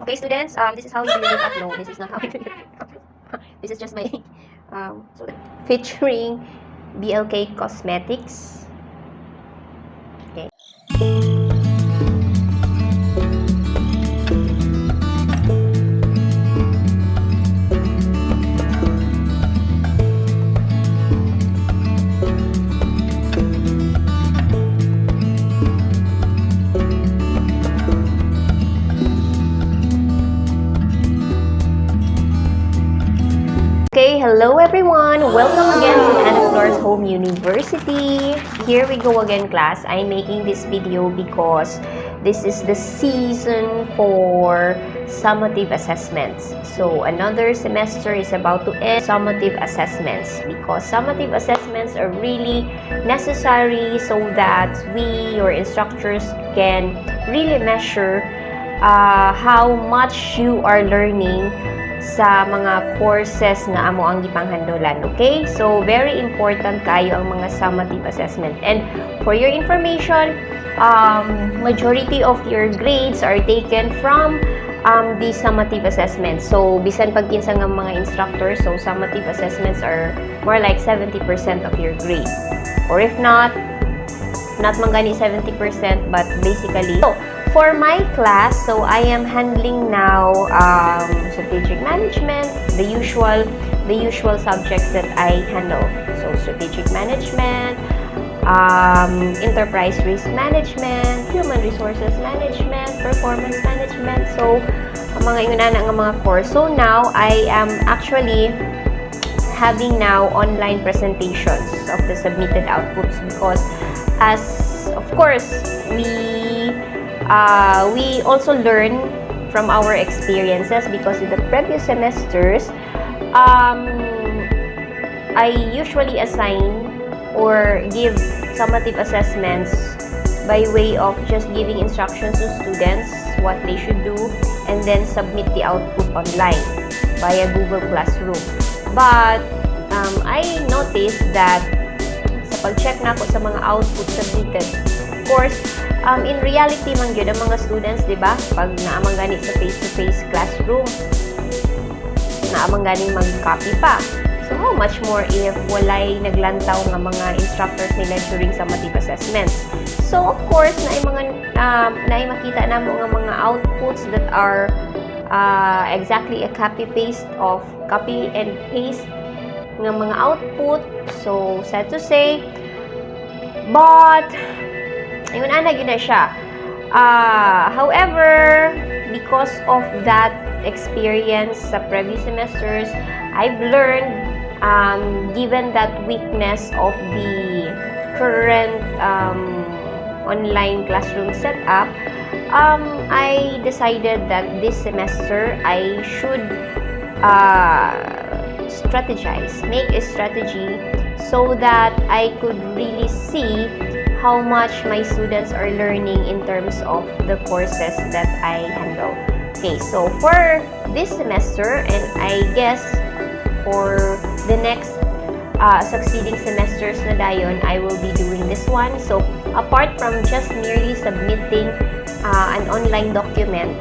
Okay, students, this is how you do your makeup. No, this is not how you do your makeup. This is just my featuring BLK Cosmetics. Okay. Okay, hello everyone! Welcome again to Anna Flores Home University. Here we go again, class. I'm making this video because this is the season for summative assessments. So another semester is about to end summative assessments because summative assessments are really necessary so that we, your instructors, can really measure how much you are learning sa mga courses na amo ang gipanghandolan. Okay? So, very important kayo ang mga summative assessment. And for your information, majority of your grades are taken from the summative assessments. So, bisan pagkinsa ng mga instructors, so summative assessments are more like 70% of your grade. Or if not man gani 70%, but basically. So, for my class, so I am handling now strategic management, the usual subjects that I handle. So strategic management, enterprise risk management, human resources management, performance management. So mga ingunana nga mga course. So now I am actually having now online presentations of the submitted outputs because as of course we also learn from our experiences because in the previous semesters, I usually assign or give summative assessments by way of just giving instructions to students what they should do and then submit the output online via Google Classroom. But I noticed that sa pag-check na ako sa mga output submitted, of course, in reality man gyud ang mga students, di ba? Pag naamang gani sa face-to-face classroom, naamang gani mag-copy pa. So how much more if walay naglantaw nga mga instructors nila during summative assessments? So of course, naay makita namo nga mga outputs that are exactly a copy and paste nga mga output. So sad to say, but ayun ana gyud na siya. However, because of that experience sa previous semesters, I've learned, given that weakness of the current online classroom setup, I decided that this semester I should make a strategy so that I could really see how much my students are learning in terms of the courses that I handle. Okay, so for this semester, and I guess for the next succeeding semesters na dayon, I will be doing this one. So apart from just merely submitting an online document,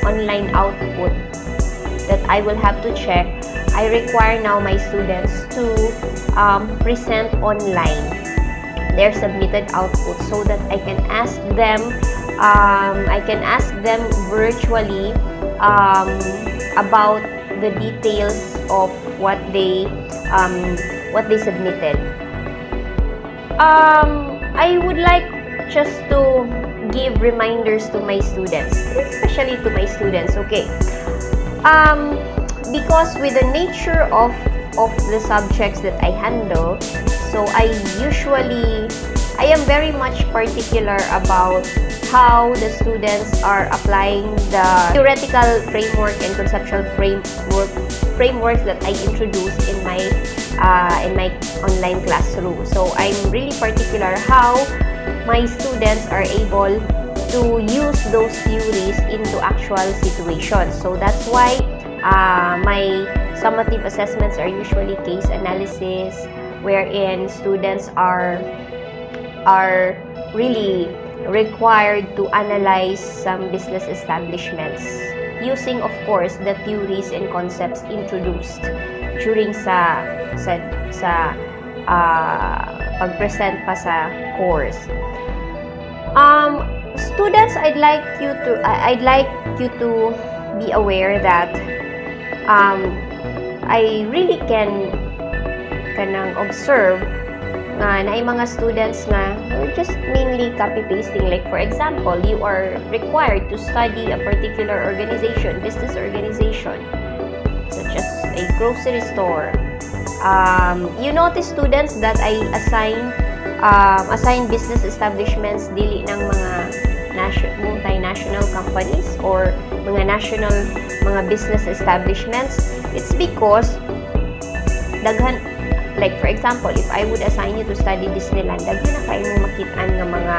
online output that I will have to check, I require now my students to present online their submitted output so that I can ask them virtually about the details of what they submitted. I would like just to give reminders to my students, especially to my students, okay? Because with the nature of the subjects that I handle, so I am very much particular about how the students are applying the theoretical framework and conceptual frameworks that I introduce in my online classroom. So I'm really particular how my students are able to use those theories into actual situations. So that's why my summative assessments are usually case analysis, wherein students are really required to analyze some business establishments using, of course, the theories and concepts introduced during sa pag-present pa sa course. Students, I'd like you to be aware that I really kanang observe nga na mga students nga just mainly copy-pasting. Like, for example, you are required to study a particular organization, business organization, such as a grocery store. You notice, students, that I assign business establishments dili ng mga multinational companies or mga business establishments. It's because daghan, like for example, if I would assign you to study Disneyland, daghan na kayo mong makitaan ng mga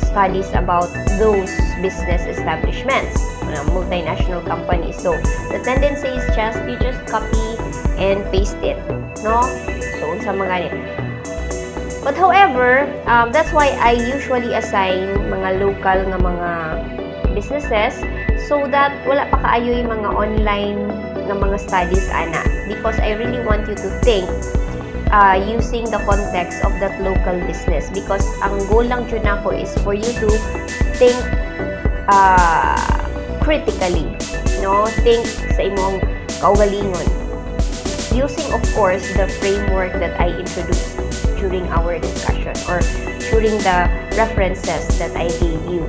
studies about those business establishments, multinational companies. So the tendency is you just copy and paste it, no? So sa mga but however, that's why I usually assign mga local nga mga businesses so that wala pa kaayo yung mga online nga mga studies ana, because I really want you to think using the context of that local business, because ang goal lang dyan ako is for you to think critically, no? Think sa imong kaugalingon using, of course, the framework that I introduced during our discussion or during the references that I gave you.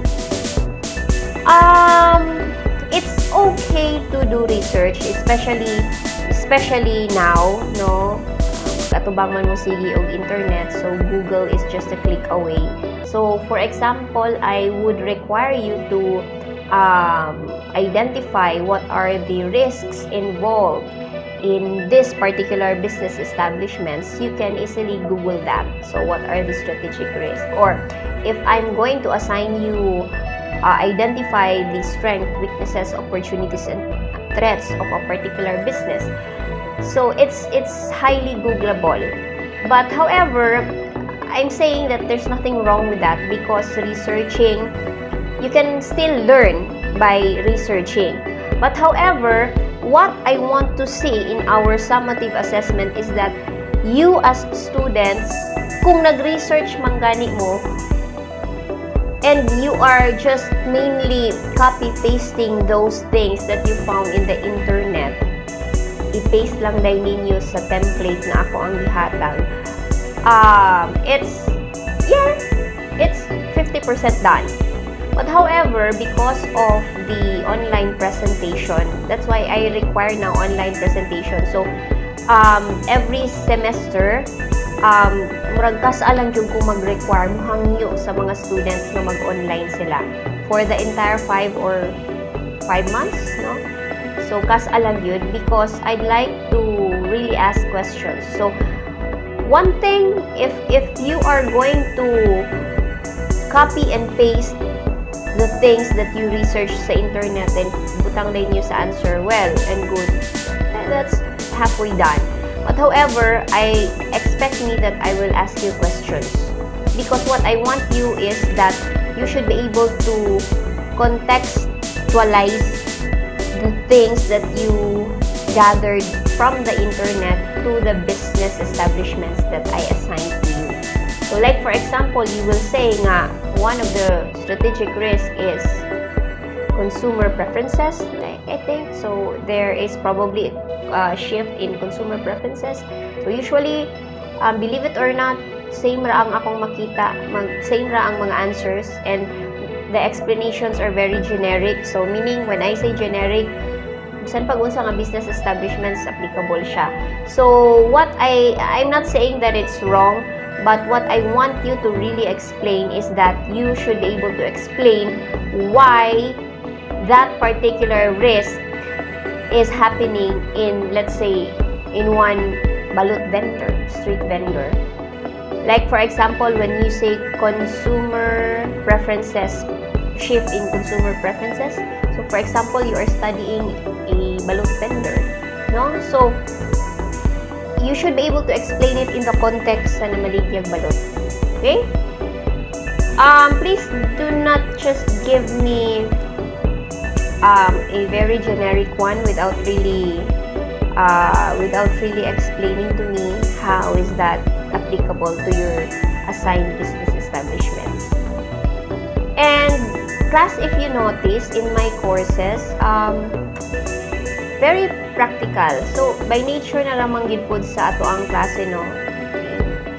It's okay to do research, especially now, no? Katubang man mo sige og internet, so Google is just a click away. So for example, I would require you to identify what are the risks involved in this particular business establishments. You can easily Google that. So what are the strategic risks? Or if I'm going to assign you identify the strength, weaknesses, opportunities, and threats of a particular business. So it's highly Googleable. But however, I'm saying that there's nothing wrong with that, because researching, you can still learn by researching. But however, what I want to see in our summative assessment is that you as students, kung nag-research man gani mo, and you are just mainly copy-pasting those things that you found in the internet, i-paste lang dahil ninyo sa template na ako ang gihatag, it's 50% done. But however, because of the online presentation, that's why I require now online presentation. So, every semester, murag kas-alang yung kung mag-require mo hangyo sa mga students na mag-online sila for the entire 5 months, no? So, kas-alang yun, because I'd like to really ask questions. So, one thing, if you are going to copy and paste the things that you research sa internet and butang din nyo sa answer, well and good, that's halfway done. But however, I expect me that I will ask you questions, because what I want you is that you should be able to contextualize the things that you gathered from the internet to the business establishments that I assigned to you. So like for example, you will say nga one of the strategic risks is consumer preferences, I think. So there is probably a shift in consumer preferences. So usually, believe it or not, same ra ang akong makita, same ra ang mga answers, and the explanations are very generic. So meaning, when I say generic, bisan pag-unsa nga business establishments, applicable siya. So what I'm not saying that it's wrong, but what I want you to really explain is that you should be able to explain why that particular risk is happening in, let's say, in one balut vendor, street vendor. Like for example, when you say consumer preferences, shift in consumer preferences. So for example, you are studying a balut vendor, no? So you should be able to explain it in the context sa namaligyag balot. Okay? Please do not just give me a very generic one without really explaining to me how is that applicable to your assigned business establishment. And class, if you notice in my courses, very practical. So by nature na lamang gid pod sa ato ang klase, no,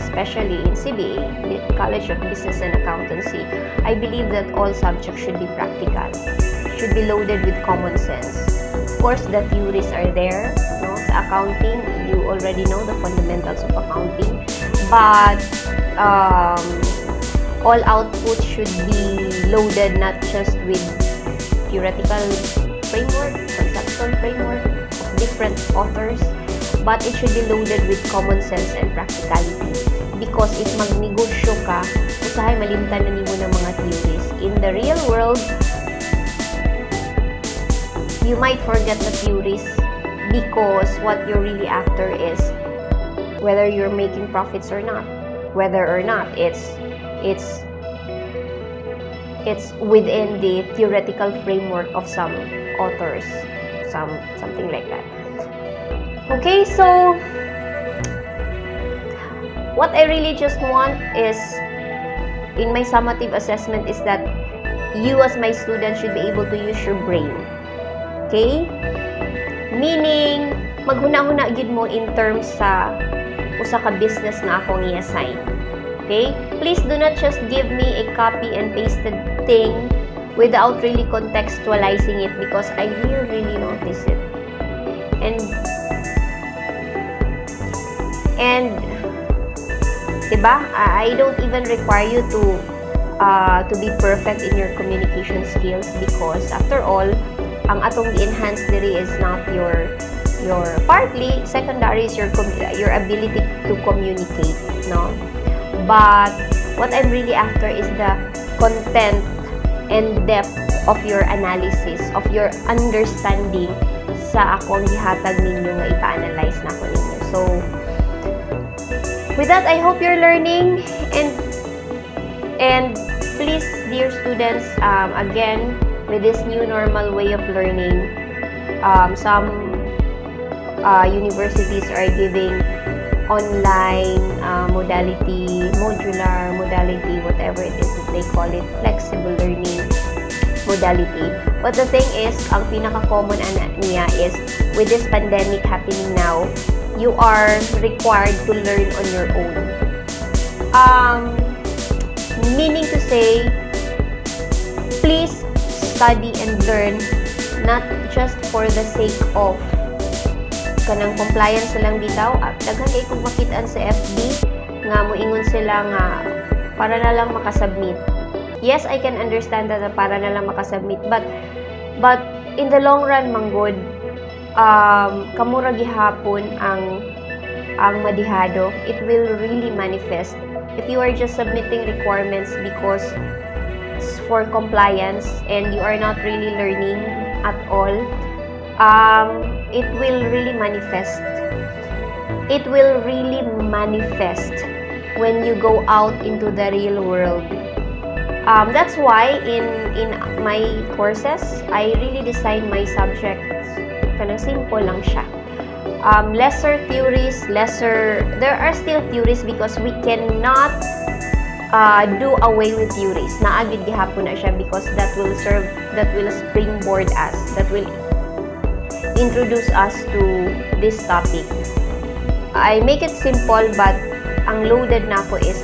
especially in CBA, the College of Business and Accountancy, I believe that all subjects should be practical, should be loaded with common sense. Of course, the theories are there, no? Sa accounting, you already know the fundamentals of accounting, but all output should be loaded not just with theoretical framework, conceptual framework of different authors, but it should be loaded with common sense and practicality. Because if magnegosyo ka, usahay malimtan na nimo ng mga theories. In the real world, you might forget the theories because what you're really after is whether you're making profits or not. Whether or not it's within the theoretical framework of some authors, something like that. Okay, so what I really just want is, in my summative assessment, is that you as my student should be able to use your brain. Okay? Meaning, maghuna-huna gid mo in terms sa usa ka business na akong i-assign. Okay? Please do not just give me a copy and pasted thing without really contextualizing it, because I will really notice it. And diba? I don't even require you to be perfect in your communication skills, because after all, ang atong i-enhance diri is not your partly secondary is your ability to communicate, no? But what I'm really after is the content and depth of your analysis, of your understanding sa akong gihatag ninyo nga ipa-analyze na ko ninyo. So with that, I hope you're learning, and please, dear students, again, with this new normal way of learning, some universities are giving online modality, modular modality, whatever it is that they call it, flexible learning modality. But the thing is, ang pinaka-common niya is, with this pandemic happening now, you are required to learn on your own. Meaning to say, please study and learn, not just for the sake of kanang compliance lang bitaw. Daghan kay kung makitaan sa FB nga moingon sila nga para na lang makasubmit. Yes, I can understand that para na lang makasubmit, but in the long run, manggod, kamura gihapon ang madihado. It will really manifest if you are just submitting requirements because for compliance and you are not really learning at all. It will really manifest. It will really manifest when you go out into the real world. That's why in my courses, I really design my subjects kanang simple lang siya. Lesser theories, there are still theories because we cannot do away with theories. Naagid gihapon na siya because that will springboard us, that will introduce us to this topic. I make it simple, but ang loaded na ko is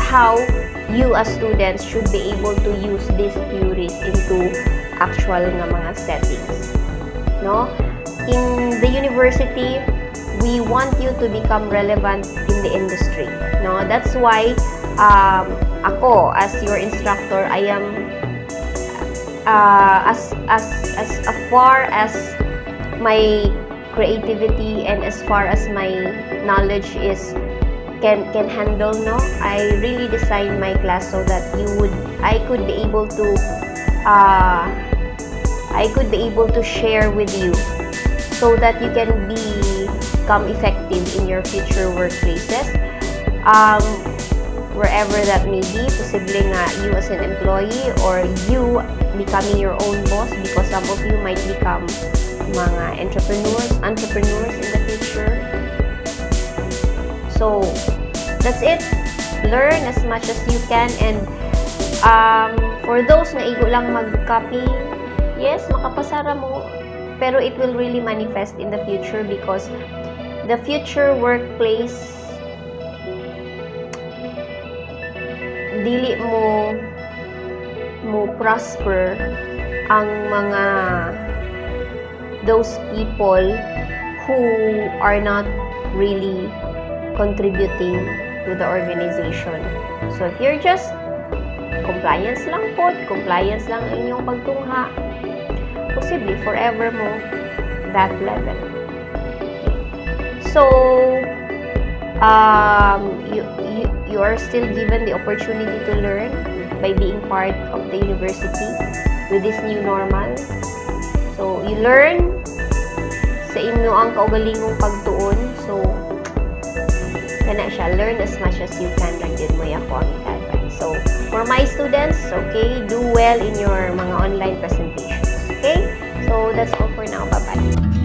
how you as students should be able to use these theories into actual nga mga settings. No? In the university, we want you to become relevant in the industry. No? That's why ako as your instructor, I am as far as my creativity and as far as my knowledge is can handle, no, I really design my class so that I could be able to share with you so that you can become effective in your future workplaces. wherever that may be. Posible nga you as an employee or you becoming your own boss, because some of you might become mga entrepreneurs in the future. So that's it. Learn as much as you can, and for those na igo lang mag-copy, yes, makapasara mo, pero it will really manifest in the future, because the future workplace, dili mo prosper ang mga those people who are not really contributing to the organization. So if you're just compliance lang ang inyong pagtungha, possibly forever mo that level. So you are still given the opportunity to learn by being part of the university with this new normal. So you learn sa inyo ang kaugalingong pagtuon. So kana siya, learn as much as you can, lang din mo ako ang advice. So for my students, okay, do well in your mga online presentations. Okay, so that's all for now. Bye bye.